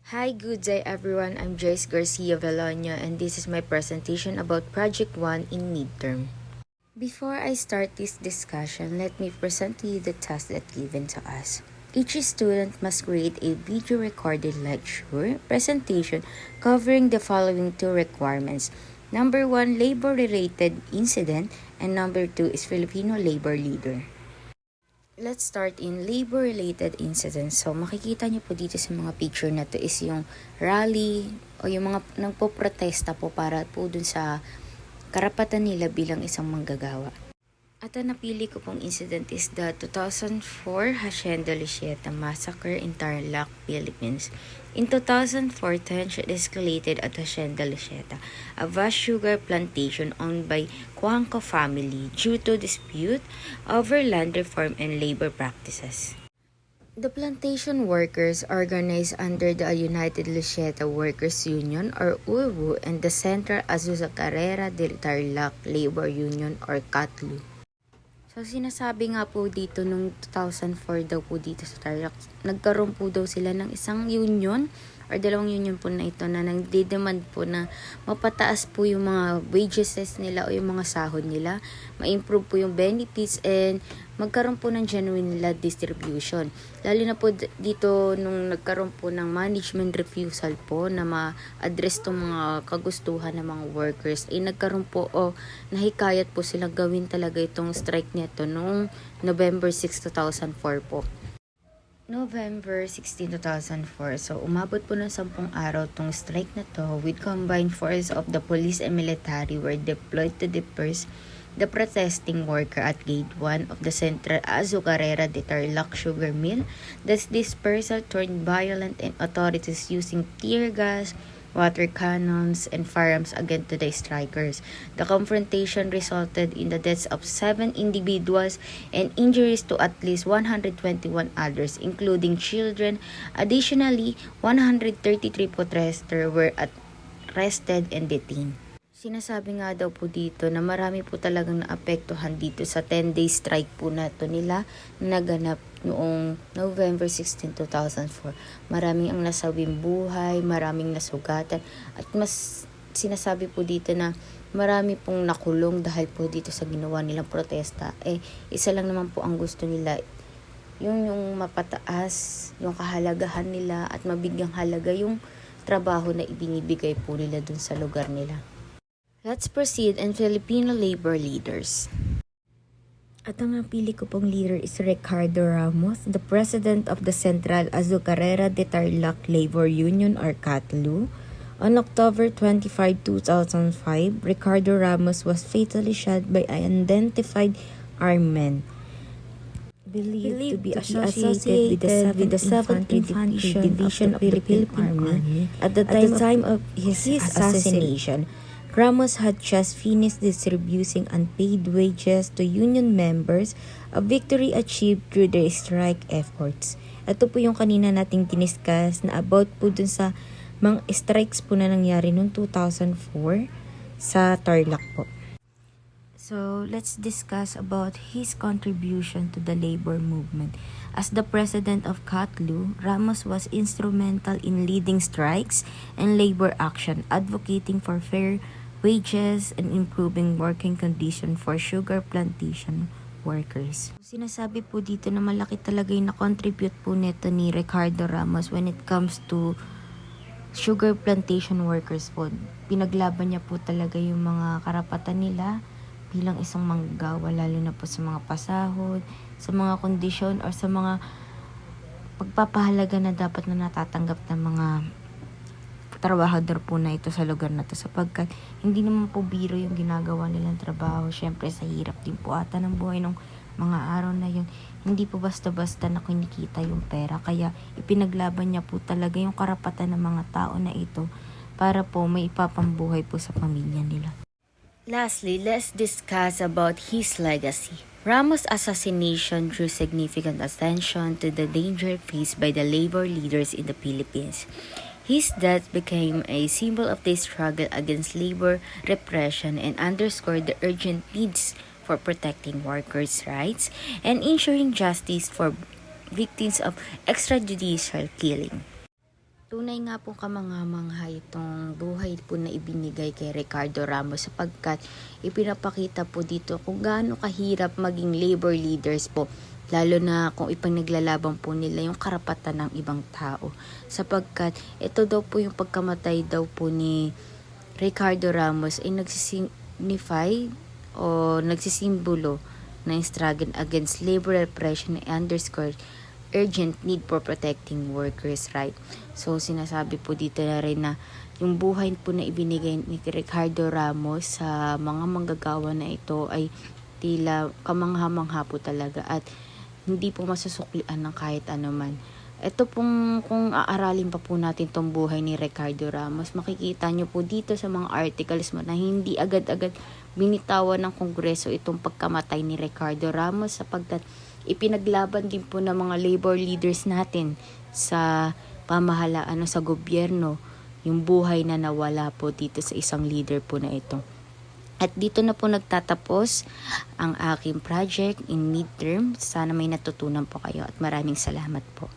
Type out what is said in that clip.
Hi, good day everyone. I'm Joyce Garcia Veloño and this is my presentation about Project 1 in midterm. Before I start this discussion, let me present to you the task that given to us. Each student must create a video recorded lecture presentation covering the following two requirements. Number 1, labor-related incident, and number 2 is Filipino labor leader. Let's start in labor-related incidents. So, makikita niyo po dito sa mga picture na to is yung rally o yung mga nagpo-protesta po para po dun sa karapatan nila bilang isang manggagawa. At ang napili ko pong incident is the 2004 Hacienda Lucieta Massacre in Tarlac, Philippines. In 2004, tension escalated at Hacienda Lucieta, a vast sugar plantation owned by Cuanco family due to dispute over land reform and labor practices. The plantation workers organized under the United Lucieta Workers Union or UWU and the Central Azucarera del Tarlac Labor Union or CATLU. So, sinasabi nga po dito nung 2004 daw po dito sa Tarlac, nagkaroon po daw sila ng isang union or dalawang union po na ito na nagdidemand po na mapataas po yung mga wages nila o yung mga sahod nila, ma-improve po yung benefits and magkaroon po ng genuine land distribution. Lalo na po dito nung nagkaroon po ng management refusal po na ma-address tong mga kagustuhan ng mga workers, ay nagkaroon po o nahikayat po silang gawin talaga itong strike nito noong November 6, 2004 po. November 16, 2004. So, umabot po ng 10 araw tong strike na to with combined force of the police and military were deployed to disperse the protesting worker at Gate 1 of the Central Azucarera de Tarlac Sugar Mill. This dispersal turned violent and authorities using tear gas, water cannons, and firearms against the strikers. The confrontation resulted in the deaths of 7 individuals and injuries to at least 121 others, including children. Additionally, 133 protesters were arrested and detained. Sinasabi nga daw po dito na marami po talagang naapektuhan dito sa 10-day strike po na ito nila na naganap noong November 16, 2004. Maraming ang nasawing buhay, maraming nasugatan, at mas sinasabi po dito na marami pong nakulong dahil po dito sa ginawa nilang protesta. Isa lang naman po ang gusto nila, yung mapataas, yung kahalagahan nila at mabigyang halaga yung trabaho na ibinibigay po nila dun sa lugar nila. Let's proceed in Filipino labor leaders. At ang napili ko pong leader is Ricardo Ramos, the president of the Central Azucarera de Tarlac Labor Union or CATLU. On October 25, 2005, Ricardo Ramos was fatally shot by unidentified armed men believed to be associated with the 7th Infantry Division of the Philippine Army. At the time of his assassination, Ramos had just finished distributing unpaid wages to union members, a victory achieved through their strike efforts. Ito po yung kanina nating diniscuss na about po dun sa mga strikes po na nangyari noong 2004 sa Tarlac po. So, let's discuss about his contribution to the labor movement. As the president of CATLU, Ramos was instrumental in leading strikes and labor action, advocating for fair wages and improving working condition for sugar plantation workers. Sinasabi po dito na malaki talaga yung na-contribute po nito ni Ricardo Ramos when it comes to sugar plantation workers po. Pinaglaban niya po talaga yung mga karapatan nila bilang isang manggagawa, lalo na po sa mga pasahod, sa mga kondisyon or sa mga pagpapahalaga na dapat na natatanggap ng mga trabahador po na ito sa lugar na ito, sapagkat hindi naman po biro yung ginagawa nilang trabaho. Syempre sa hirap din po ata ng buhay ng mga araw na yun, hindi po basta-basta na kinikita yung pera, kaya ipinaglaban niya po talaga yung karapatan ng mga tao na ito para po may ipapambuhay po sa pamilya nila. Lastly, let's discuss about his legacy. Ramos' assassination drew significant attention to the danger faced by the labor leaders in the Philippines. His death became a symbol of the struggle against labor repression and underscored the urgent needs for protecting workers' rights and ensuring justice for victims of extrajudicial killing. Tunay nga po kamangha-mangha itong buhay po na ibinigay kay Ricardo Ramos sapagkat ipinapakita po dito kung gaano kahirap maging labor leaders po, lalo na kung ipinaglalaban po nila yung karapatan ng ibang tao. Sapagkat ito daw po yung pagkamatay daw po ni Ricardo Ramos ay nagsisignify o nagsisimbolo ng struggle against labor repression and underscore urgent need for protecting workers' right. So sinasabi po dito na rin na yung buhay po na ibinigay ni Ricardo Ramos sa mga manggagawa na ito ay tila kamangha-mangha po talaga at hindi po masusuklian ng kahit anuman. Ito pong kung aaralin pa po natin tong buhay ni Ricardo Ramos, makikita nyo po dito sa mga articles mo na hindi agad-agad binitawan ng Kongreso itong pagkamatay ni Ricardo Ramos sapagkat ipinaglaban din po ng mga labor leaders natin sa pamahalaan sa gobyerno yung buhay na nawala po dito sa isang leader po na ito. At dito na po nagtatapos ang aking project in midterm. Sana may natutunan po kayo at maraming salamat po.